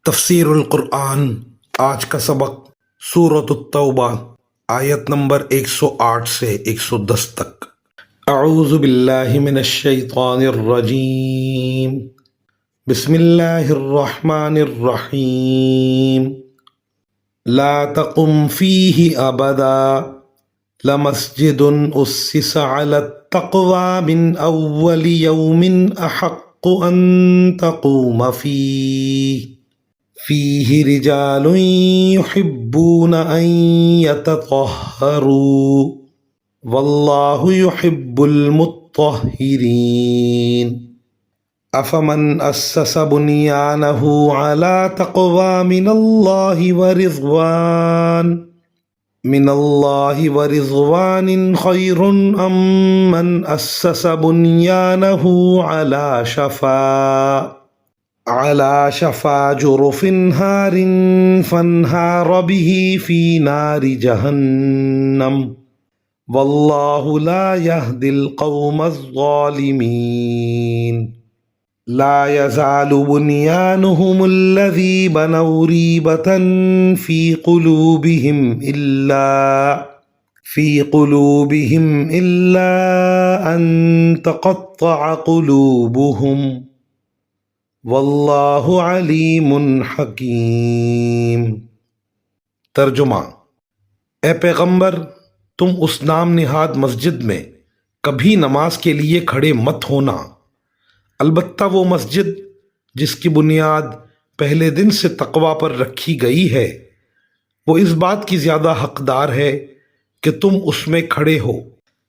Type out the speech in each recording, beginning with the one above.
تفسیر القرآن آج کا سبق سورۃ التوبہ آیت نمبر 108 سے 110 تک۔ اعوذ باللہ من الشیطان الرجیم، بسم اللہ الرحمن الرحیم۔ لا تقم فیہ ابدا لمسجد اسس علی التقوی من اول یوم احق ان تقوم فیہ رجال یحبون ان یتطہروا واللہ یحب المطہرین۔ افمن اسس بنیانہ علی تقوی من اللہ ورضوان خیر ام من اسس بنیانہ علی شفا جرف ہار فانہار بہ فی نار جہنم واللہ لا یہدی القوم الظالمین۔ لا یزال بنیانہم الذی بنوا ریبۃ فی قلوبہم الا ان تقطع قلوبہم واللہ علیم حکیم۔ ترجمہ: اے پیغمبر، تم اس نام نہاد مسجد میں کبھی نماز کے لیے کھڑے مت ہونا، البتہ وہ مسجد جس کی بنیاد پہلے دن سے تقوی پر رکھی گئی ہے، وہ اس بات کی زیادہ حقدار ہے کہ تم اس میں کھڑے ہو۔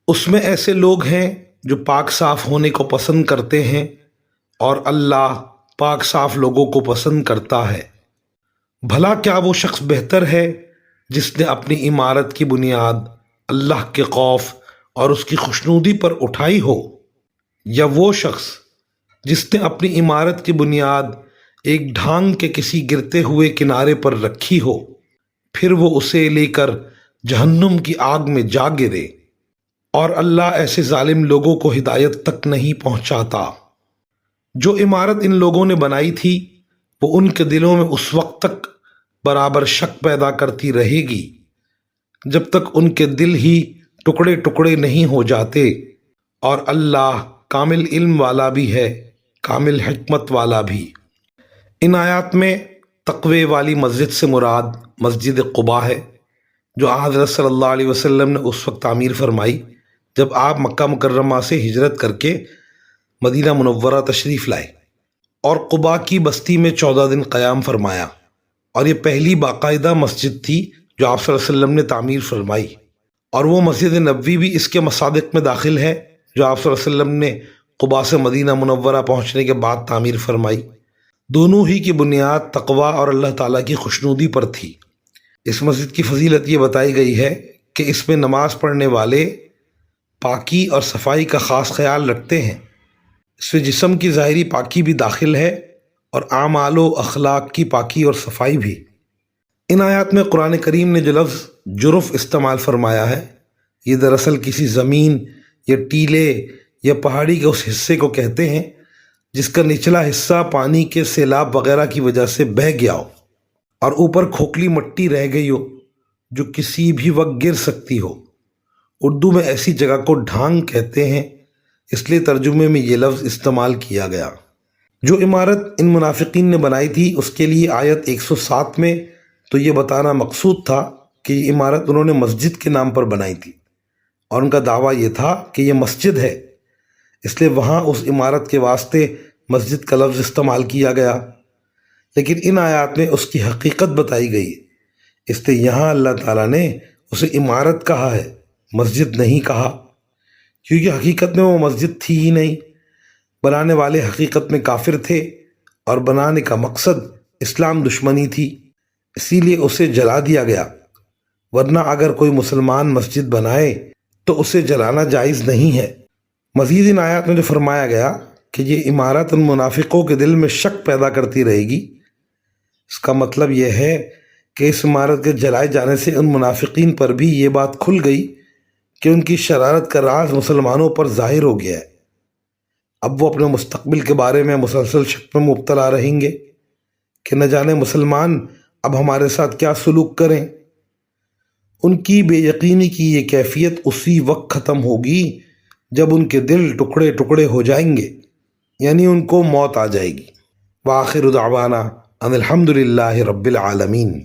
اس میں ایسے لوگ ہیں جو پاک صاف ہونے کو پسند کرتے ہیں، اور اللہ پاک صاف لوگوں کو پسند کرتا ہے۔ بھلا کیا وہ شخص بہتر ہے جس نے اپنی عمارت کی بنیاد اللہ کے خوف اور اس کی خوشنودی پر اٹھائی ہو، یا وہ شخص جس نے اپنی عمارت کی بنیاد ایک ڈھانگ کے کسی گرتے ہوئے کنارے پر رکھی ہو، پھر وہ اسے لے کر جہنم کی آگ میں جا گرے، اور اللہ ایسے ظالم لوگوں کو ہدایت تک نہیں پہنچاتا۔ جو عمارت ان لوگوں نے بنائی تھی وہ ان کے دلوں میں اس وقت تک برابر شک پیدا کرتی رہے گی جب تک ان کے دل ہی ٹکڑے ٹکڑے نہیں ہو جاتے، اور اللہ کامل علم والا بھی ہے، کامل حکمت والا بھی۔ ان آیات میں تقوی والی مسجد سے مراد مسجد قباء ہے، جو حضرت صلی اللہ علیہ وسلم نے اس وقت تعمیر فرمائی جب آپ مکہ مکرمہ سے ہجرت کر کے مدینہ منورہ تشریف لائے، اور قباء کی بستی میں 14 دن قیام فرمایا، اور یہ پہلی باقاعدہ مسجد تھی جو آپ صلی اللہ علیہ وسلم نے تعمیر فرمائی، اور وہ مسجد نبوی بھی اس کے مصادق میں داخل ہے جو آپ صلی اللہ علیہ وسلم نے قباء سے مدینہ منورہ پہنچنے کے بعد تعمیر فرمائی۔ دونوں ہی کی بنیاد تقوی اور اللہ تعالیٰ کی خوشنودی پر تھی۔ اس مسجد کی فضیلت یہ بتائی گئی ہے کہ اس میں نماز پڑھنے والے پاکی اور صفائی کا خاص خیال رکھتے ہیں۔ اس میں جسم کی ظاہری پاکی بھی داخل ہے اور اعمال و اخلاق کی پاکی اور صفائی بھی۔ ان آیات میں قرآن کریم نے جو لفظ جرف استعمال فرمایا ہے، یہ دراصل کسی زمین یا ٹیلے یا پہاڑی کے اس حصے کو کہتے ہیں جس کا نچلا حصہ پانی کے سیلاب وغیرہ کی وجہ سے بہہ گیا ہو اور اوپر کھوکھلی مٹی رہ گئی ہو جو کسی بھی وقت گر سکتی ہو۔ اردو میں ایسی جگہ کو ڈھانگ کہتے ہیں، اس لیے ترجمے میں یہ لفظ استعمال کیا گیا۔ جو عمارت ان منافقین نے بنائی تھی اس کے لیے آیت 107 میں تو یہ بتانا مقصود تھا کہ یہ عمارت انہوں نے مسجد کے نام پر بنائی تھی، اور ان کا دعویٰ یہ تھا کہ یہ مسجد ہے، اس لیے وہاں اس عمارت کے واسطے مسجد کا لفظ استعمال کیا گیا۔ لیکن ان آیات میں اس کی حقیقت بتائی گئی، اس لیے یہاں اللہ تعالیٰ نے اسے عمارت کہا ہے، مسجد نہیں کہا، کیونکہ حقیقت میں وہ مسجد تھی ہی نہیں۔ بنانے والے حقیقت میں کافر تھے، اور بنانے کا مقصد اسلام دشمنی تھی، اسی لیے اسے جلا دیا گیا، ورنہ اگر کوئی مسلمان مسجد بنائے تو اسے جلانا جائز نہیں ہے۔ مزید ان آیات میں جو فرمایا گیا کہ یہ عمارت ان منافقوں کے دل میں شک پیدا کرتی رہے گی، اس کا مطلب یہ ہے کہ اس عمارت کے جلائے جانے سے ان منافقین پر بھی یہ بات کھل گئی کہ ان کی شرارت کا راز مسلمانوں پر ظاہر ہو گیا ہے۔ اب وہ اپنے مستقبل کے بارے میں مسلسل شک میں مبتلا رہیں گے کہ نہ جانے مسلمان اب ہمارے ساتھ کیا سلوک کریں۔ ان کی بے یقینی کی یہ کیفیت اسی وقت ختم ہوگی جب ان کے دل ٹکڑے ٹکڑے ہو جائیں گے، یعنی ان کو موت آ جائے گی۔ وآخر دعوانا ان الحمد للہ رب العالمین۔